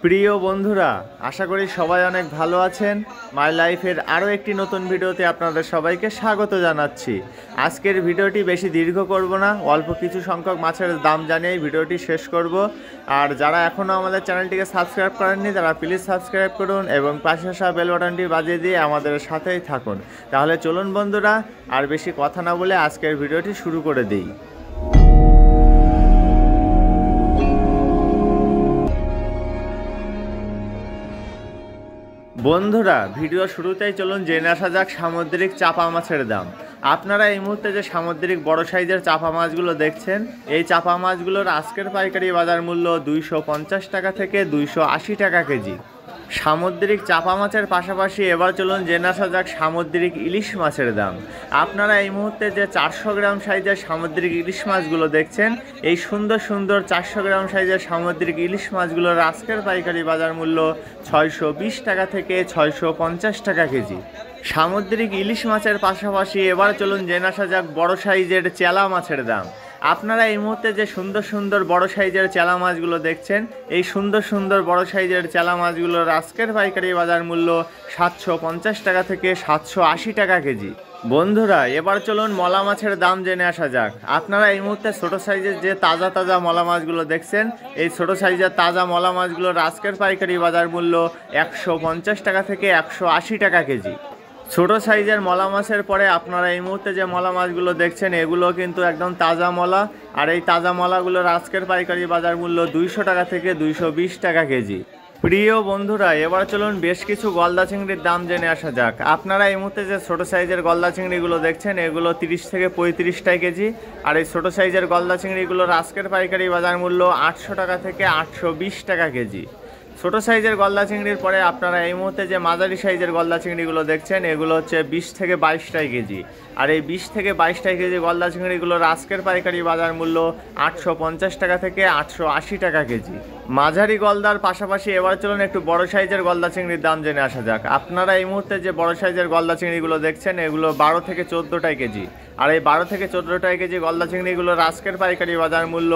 প্রিয় বন্ধুরা, আশা করি সবাই অনেক ভালো আছেন। মাই লাইফের আরও একটি নতুন ভিডিওতে আপনাদের সবাইকে স্বাগত জানাচ্ছি। আজকের ভিডিওটি বেশি দীর্ঘ করব না, অল্প কিছু সংখ্যক মাছের দাম জানিয়েই ভিডিওটি শেষ করব। আর যারা এখনও আমাদের চ্যানেলটিকে সাবস্ক্রাইব করেননি তারা প্লিজ সাবস্ক্রাইব করুন এবং পাশে আসা বেল বাটনটি বাজিয়ে দিয়ে আমাদের সাথেই থাকুন। তাহলে চলুন বন্ধুরা, আর বেশি কথা না বলে আজকের ভিডিওটি শুরু করে দিই। বন্ধুরা, ভিডিও শুরুতেই চলুন জেনে আসা যাক সামুদ্রিক চাপা মাছের দাম। আপনারা এই মুহূর্তে যে সামুদ্রিক বড় সাইজের চাপা মাছগুলো দেখছেন, এই চাপা মাছগুলোর আজকের পাইকারি বাজার মূল্য 250 টাকা থেকে 280 টাকা কেজি। সামুদ্রিক চাপা মাছের পাশাপাশি এবার চলুন জেনে আসা যাক সামুদ্রিক ইলিশ মাছের দাম। আপনারা এই মুহূর্তে যে 400 গ্রাম সাইজের সামুদ্রিক ইলিশ মাছগুলো দেখছেন, এই সুন্দর সুন্দর 400 গ্রাম সাইজের সামুদ্রিক ইলিশ মাছগুলোর আজকের পাইকারি বাজার মূল্য 620 টাকা থেকে 650 টাকা কেজি। সামুদ্রিক ইলিশ মাছের পাশাপাশি এবার চলুন জেনে আসা যাক বড় সাইজের চেলা মাছের দাম। আপনারা এই মুহূর্তে যে সুন্দর সুন্দর বড় সাইজের চেলা মাছগুলো দেখছেন, এই সুন্দর সুন্দর বড় সাইজের চেলা মাছগুলোর আজকের পাইকারি বাজার মূল্য 750 টাকা থেকে 780 টাকা কেজি। বন্ধুরা, এবার চলুন মলা মাছের দাম জেনে আসা যাক। আপনারা এই মুহূর্তে ছোট সাইজের যে তাজা তাজা মলা মাছগুলো দেখছেন, এই ছোট সাইজের তাজা মলা মাছগুলোর আজকের পাইকারি বাজার মূল্য 150 টাকা থেকে 180 টাকা কেজি। ছোট সাইজের মলা মাছের পরে আপনারা এই মুহূর্তে যে মলা মাছগুলো দেখছেন, এগুলো কিন্তু একদম তাজা মলা। আর এই তাজা মলাগুলোর আজকের পাইকারি বাজার মূল্য 200 টাকা থেকে 220 টাকা কেজি। প্রিয় বন্ধুরা, এবার চলুন বেশ কিছু গলদা চিংড়ির দাম জেনে আসা যাক। আপনারা এই মুহূর্তে যে ছোট সাইজের গলদা চিংড়িগুলো দেখছেন, এগুলো 30 থেকে 35 টাকা কেজি। আর এই ছোট সাইজের গলদা চিংড়িগুলোর আজকের পাইকারি বাজার মূল্য 800 টাকা থেকে 820 টাকা কেজি। ছোট সাইজের গলদা চিংড়ির পরে আপনারা এই মুহূর্তে যে মাঝারি সাইজের গলদা চিংড়িগুলো দেখছেন, এগুলো হচ্ছে 20 থেকে 22 টাকা কেজি। আর এই 20 থেকে 22 টাকা কেজি গলদা চিংড়িগুলোর আজকের পাইকারি বাজার মূল্য 850 টাকা থেকে 880 টাকা কেজি। মাঝারি গলদার পাশাপাশি এবার চলুন একটু বড় সাইজের গলদা চিংড়ির দাম জেনে আসা যাক। আপনারা এই মুহূর্তে যে বড় সাইজের গলদা চিংড়িগুলো দেখছেন, এগুলো 12 থেকে 14 টাকা কেজি। আর এই 12 থেকে 14 টাকা কেজি গলদা চিংড়িগুলোর আজকের পাইকারি বাজার মূল্য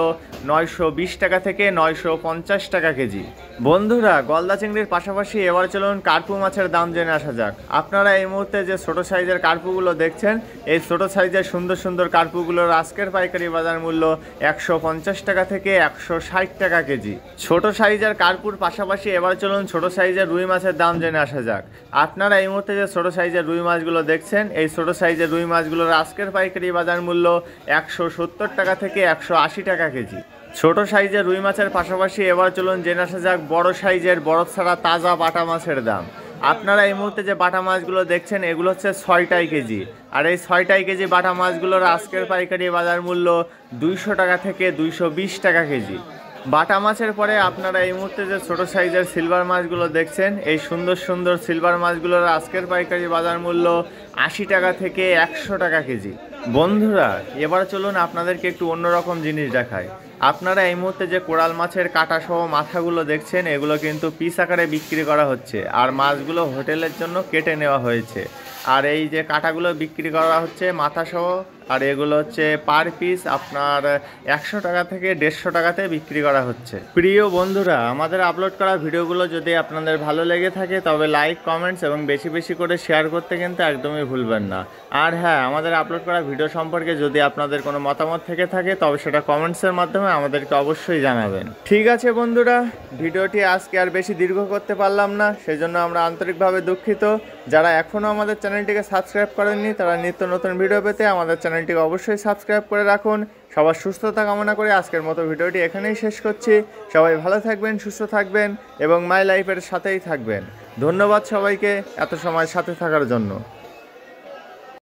920 টাকা থেকে 950 টাকা কেজি। বন্ধুরা, গলদা চিংড়ির পাশাপাশি এবার চলুন কার্পু মাছের দাম জেনে আসা যাক। আপনারা এই মুহূর্তে যে ছোট সাইজের কার্পুগুলো দেখছেন, এই ছোট সাইজের সুন্দর সুন্দর কার্পুগুলোর আজকের পাইকারি বাজার মূল্য 150 টাকা থেকে 160 টাকা কেজি। ছোট সাইজের কার্পুর পাশাপাশি এবার চলুন ছোট সাইজের রুই মাছের দাম জেনে আসা যাক। আপনারা এই মুহূর্তে যে ছোট সাইজের রুই মাছগুলো দেখছেন, এই ছোট সাইজের রুই মাছগুলোর আজকের পাইকারি বাজার মূল্য 170 টাকা থেকে 180 টাকা কেজি। ছোট সাইজের রুই মাছের পাশাপাশি এবার চলুন জেনে আসা যাক বড় সাইজের বরফ ছাড়া তাজা বাটা মাছের দাম। আপনারা এই মুহূর্তে যে বাটা মাছগুলো দেখছেন, এগুলো হচ্ছে 6টাই কেজি। আর এই 6টাই কেজি বাটা মাছগুলোর আজকের পাইকারি বাজার মূল্য 200 টাকা থেকে 220 টাকা কেজি। বাটা মাছের পরে আপনারা এই মুহূর্তে যে ছোট সাইজের সিলভার মাছগুলো দেখছেন, এই সুন্দর সুন্দর সিলভার মাছগুলোর আজকের পাইকারি বাজার মূল্য 80 টাকা থেকে 100 টাকা কেজি। বন্ধুরা, এবার চলুন আপনাদেরকে একটু অন্যরকম জিনিস দেখায়। আপনারা এই মুহূর্তে যে কোরাল মাছের কাটা সহ মাথাগুলো দেখছেন, এগুলো কিন্তু পিস আকারে বিক্রি করা হচ্ছে। আর মাছগুলো হোটেলের জন্য কেটে নেওয়া হয়েছে। আর এই যে কাটাগুলো বিক্রি করা হচ্ছে মাথা সহ, আর এগুলো হচ্ছে পার পিস আপনার 100 টাকা থেকে 150 টাকাতে বিক্রি করা হচ্ছে। প্রিয় বন্ধুরা, আমাদের আপলোড করা ভিডিওগুলো যদি আপনাদের ভালো লেগে থাকে তবে লাইক, কমেন্টস এবং বেশি বেশি করে শেয়ার করতে কিন্তু একদমই ভুলবেন না। আর হ্যাঁ, আমাদের আপলোড করা ভিডিও সম্পর্কে যদি আপনাদের কোনো মতামত থেকে থাকে তবে সেটা কমেন্টসের মাধ্যমে আমাদেরকে অবশ্যই জানাবেন। ঠিক আছে বন্ধুরা, ভিডিওটি আজকে আর বেশি দীর্ঘ করতে পারলাম না, সেজন্য আমরা আন্তরিকভাবে দুঃখিত। যারা এখনও আমাদের চ্যানেলটিকে সাবস্ক্রাইব করেননি তারা নিত্য নতুন ভিডিও পেতে আমাদের চ্যানেলটিকে অবশ্যই সাবস্ক্রাইব করে রাখুন। সবার সুস্থতা কামনা করে আজকের মতো ভিডিওটি এখানেই শেষ করছি। সবাই ভালো থাকবেন, সুস্থ থাকবেন এবং মাই লাইফের সাথেই থাকবেন। ধন্যবাদ সবাইকে এত সময় সাথে থাকার জন্য।